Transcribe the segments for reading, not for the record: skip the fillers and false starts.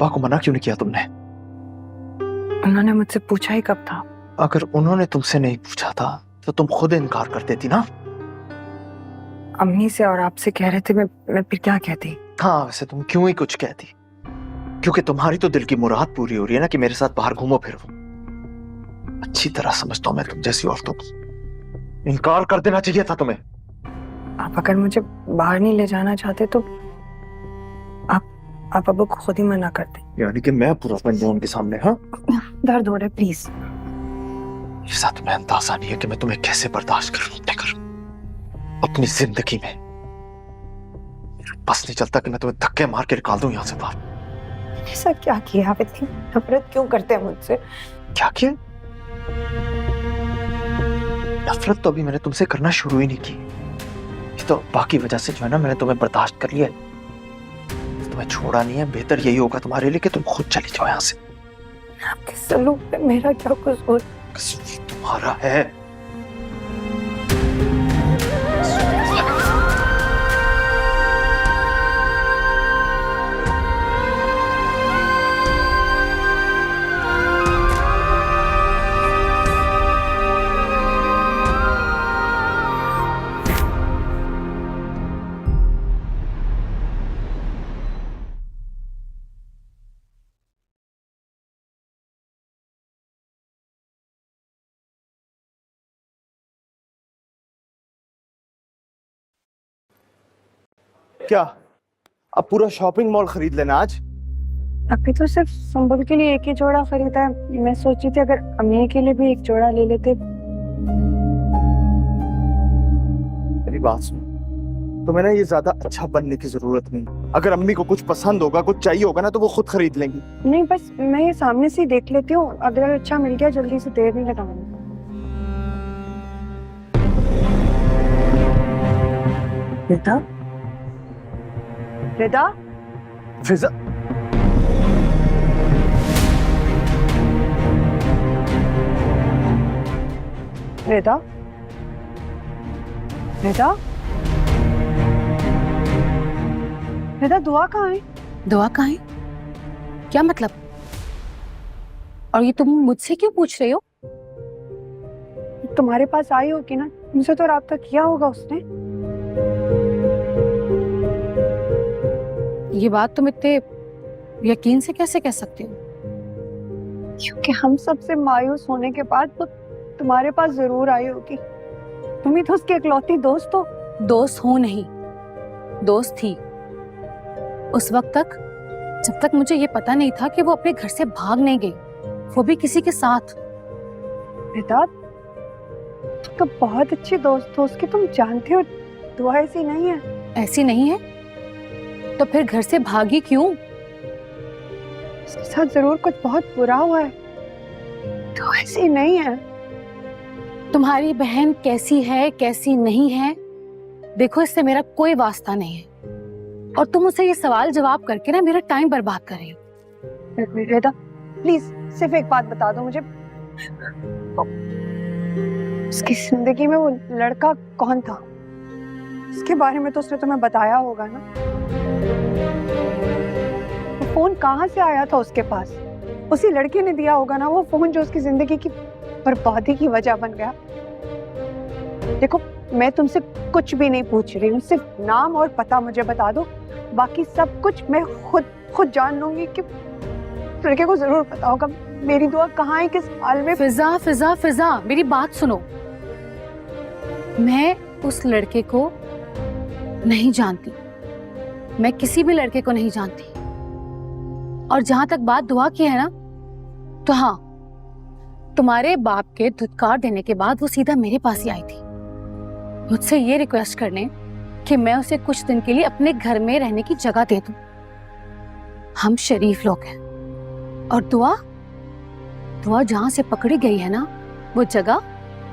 अब्बा को मना क्यों नहीं किया तुमने? उन्होंने मुझसे पूछा ही कब था? अगर उन्होंने तुमसे नहीं पूछा था तो तुम खुद इनकार कर देती ना। अम्मी से और आपसे कह रहे थे, मैं फिर क्या कहती? हाँ, वैसे तुम क्यों ही कुछ कहती, क्योंकि तुम्हारी तो दिल की मुराद पूरी हो रही है ना कि मेरे साथ बाहर घूमो फिरो। अच्छी तरह समझता हूं मैं तुम जैसी औरतों को। इनकार कर देना चाहिए था तुम्हें। आप अगर मुझे बाहर नहीं ले जाना चाहते तो आप अब्बू को खुद ही मना कर दें। यानी कि मैं पूरा बन जाऊं उनके सामने? हाँ, दर्द हो रहा है, प्लीज। ये साथ तुम्हें अंदाजा नहीं है कि मैं तुम्हें कैसे बर्दाश्त कर लूं अपने घर, अपनी जिंदगी में। बस नहीं चलता कि मैं तुम्हें धक्के मार के निकाल दूं यहाँ से बाहर। ऐसा क्या किया? आप इतनी नफरत क्यों करते हैं मुझसे? क्या किया? नफरत तो अभी मैंने तुमसे करना शुरू ही नहीं की। ये तो बाकी वजह से जो है ना, मैंने तुम्हें बर्दाश्त कर लिया। तुम्हें छोड़ा नहीं है। बेहतर यही होगा तुम्हारे लिए कि तुम खुद चली जाओ यहाँ से। आपके सलूक पे मेरा क्या कसूर? कसूर तुम्हारा है। क्या अब पूरा शॉपिंग मॉल खरीद लेना आज? अभी तो सिर्फ संभल के लिए एक ही जोड़ा खरीदा है। मैं सोची थी अगर अम्मी के लिए भी एक जोड़ा ले लेते। मेरी बात सुन, तुम्हें ना ये ज्यादा अच्छा बनने की जरूरत नहीं। अगर अम्मी को कुछ पसंद होगा, कुछ चाहिए होगा ना, तो वो खुद खरीद लेंगी। नहीं, बस मैं ये सामने से ही देख लेती हूँ। अगर अच्छा मिल गया जल्दी से, देर नहीं लगाऊंगी। रिदा, रिदा, फिजा, रिदा, रिदा, रिदा, दुआ कहाँ है? दुआ कहाँ है? क्या मतलब? और ये तुम मुझसे क्यों पूछ रहे हो? तुम्हारे पास आई होगी ना, मुझसे तो राब्ता किया होगा उसने। ये बात तुम इतने यकीन से कैसे कह सकते हो? क्योंकि हम सबसे मायूस होने के बाद वो तुम्हारे पास जरूर आई होगी। तुम ही तो उसकी इकलौती दोस्त हो। दोस्त हूं नहीं, दोस्त थी उस वक्त तक जब तक मुझे ये पता नहीं था कि वो अपने घर से भाग नहीं गई, वो भी किसी के साथ। रिदा, तो बहुत अच्छी दोस्त हो उसकी, तुम जानते हो। दुआ ऐसी नहीं है। ऐसी नहीं है तो फिर घर से भागी क्यों? उसके साथ जरूर कुछ बहुत बुरा हुआ है। तो ऐसी नहीं है। तुम्हारी बहन कैसी है कैसी नहीं है, देखो इससे मेरा कोई वास्ता नहीं है। और तुम मुझसे ये सवाल जवाब करके ना मेरा टाइम बर्बाद कर रही हो। रिदा, प्लीज सिर्फ एक बात बता दो मुझे। उसकी जिंदगी में वो लड़का कौन था? इसके बारे में तो उसने तुम्हें बताया होगा ना। वो फोन कहाँ से आया था उसके पास? उसी लड़के ने दिया होगा ना वो फोन, जो उसकी जिंदगी की बर्बादी की वजह बन गया। देखो, मैं तुमसे कुछ भी नहीं पूछ रही हूँ, सिर्फ नाम और पता मुझे बता दो। बाकी सब कुछ मैं खुद जान लूंगी कि लड़के को जरूर पता होगा। मेरी दुआ कहाँ है, किस हाल में? फिजा, फिजा, फिजा, मेरी बात सुनो। मैं उस लड़के को नहीं जानती, मैं किसी भी लड़के को नहीं जानती। और जहां तक बात दुआ की है ना, तो हाँ, तुम्हारे बाप के धुतकार देने के बाद वो सीधा मेरे पास ही आई थी, मुझसे ये रिक्वेस्ट करने कि मैं उसे कुछ दिन के लिए अपने घर में रहने की जगह दे दूं। हम शरीफ लोग हैं। और दुआ जहां से पकड़ी गई है ना, वो जगह,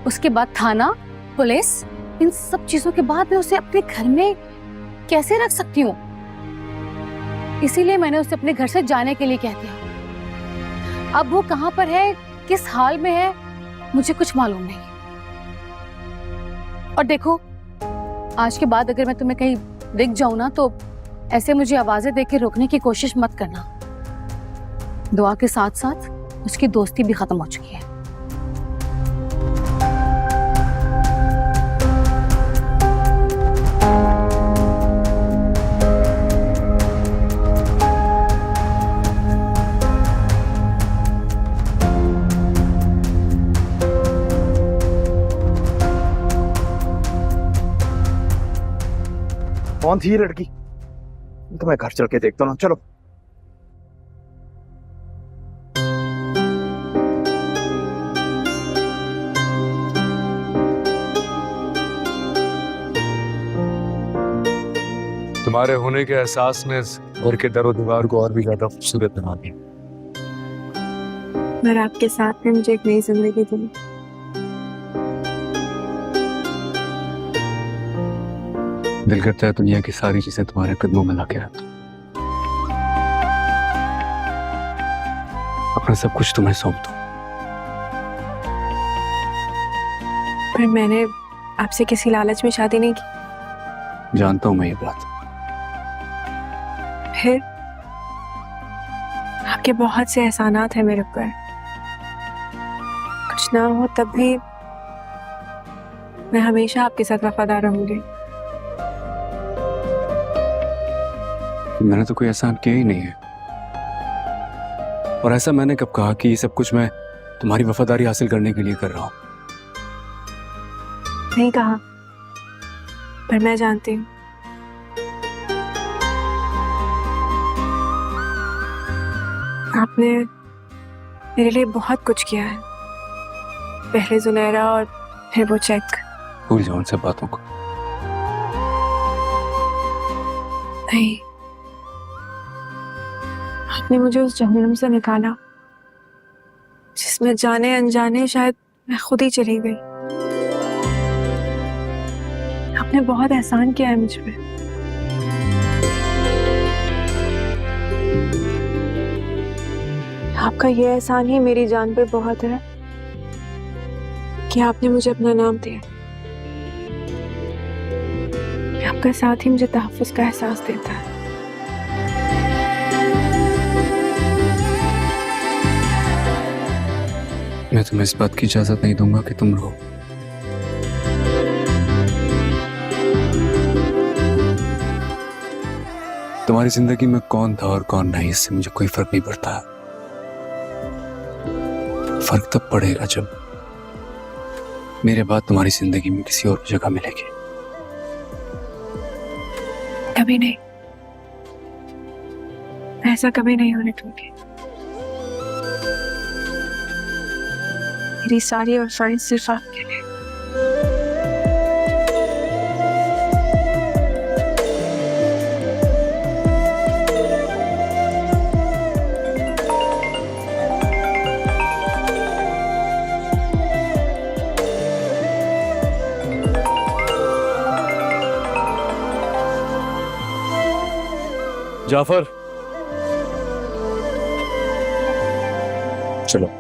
उसके बाद थाना, पुलिस, इन सब चीजों के बाद मैं उसे अपने घर में कैसे रख सकती हूँ? इसीलिए मैंने उसे अपने घर से जाने के लिए कह दिया। अब वो कहाँ पर है, किस हाल में है, मुझे कुछ मालूम नहीं। और देखो, आज के बाद अगर मैं तुम्हें कहीं दिख जाऊं ना, तो ऐसे मुझे आवाजें देके रोकने की कोशिश मत करना। दुआ के साथ साथ उसकी दोस्ती भी खत्म हो चुकी है। कौन थी ये लड़की? तो मैं घर चल के देखता हूँ, चलो। तुम्हारे होने के एहसास ने इस घर के दरो दीवार को और भी ज्यादा खूबसूरत बना दिया। पर आपके साथ में मुझे एक नई जिंदगी दी। दिल करता है दुनिया की सारी चीजें तुम्हारे कदमों में लाके रख दूं। अपना सब कुछ तुम्हें सौंप दूं। पर मैंने आपसे किसी लालच में शादी नहीं की। जानता हूं मैं ये बात। फिर आपके बहुत से एहसानात हैं मेरे ऊपर। कुछ ना हो तब भी मैं हमेशा आपके साथ वफादार रहूंगी। मैंने तो कोई एहसान किया ही नहीं है। और ऐसा मैंने कब कहा कि ये सब कुछ मैं तुम्हारी वफादारी हासिल करने के लिए कर रहा हूं? नहीं कहा, पर मैं जानती हूँ। आपने मेरे लिए बहुत कुछ किया है। पहले जुनैरा और फिर वो चेक। भूल जाओ उन सब बातों को। नहीं, आपने मुझे उस जहन्नुम से निकाला जिसमें जाने अनजाने शायद मैं खुद ही चली गई। आपने बहुत एहसान किया है मुझ पे। आपका ये एहसान ही मेरी जान पे बहुत है कि आपने मुझे अपना नाम दिया। आपका साथ ही मुझे तहफ़्फ़ुज़ का एहसास देता है। मैं तुम्हें इस बात की इजाजत नहीं दूंगा कि तुम रो। तुम्हारी जिंदगी में कौन था और कौन नहीं, इससे मुझे कोई फर्क नहीं पड़ता। फर्क तब पड़ेगा जब मेरे बाद तुम्हारी जिंदगी में किसी और जगह मिलेगी। कभी नहीं, ऐसा कभी नहीं होने दूंगी। मेरी सारी वफाएं सिर्फ आपके लिए। जाफर, चलो।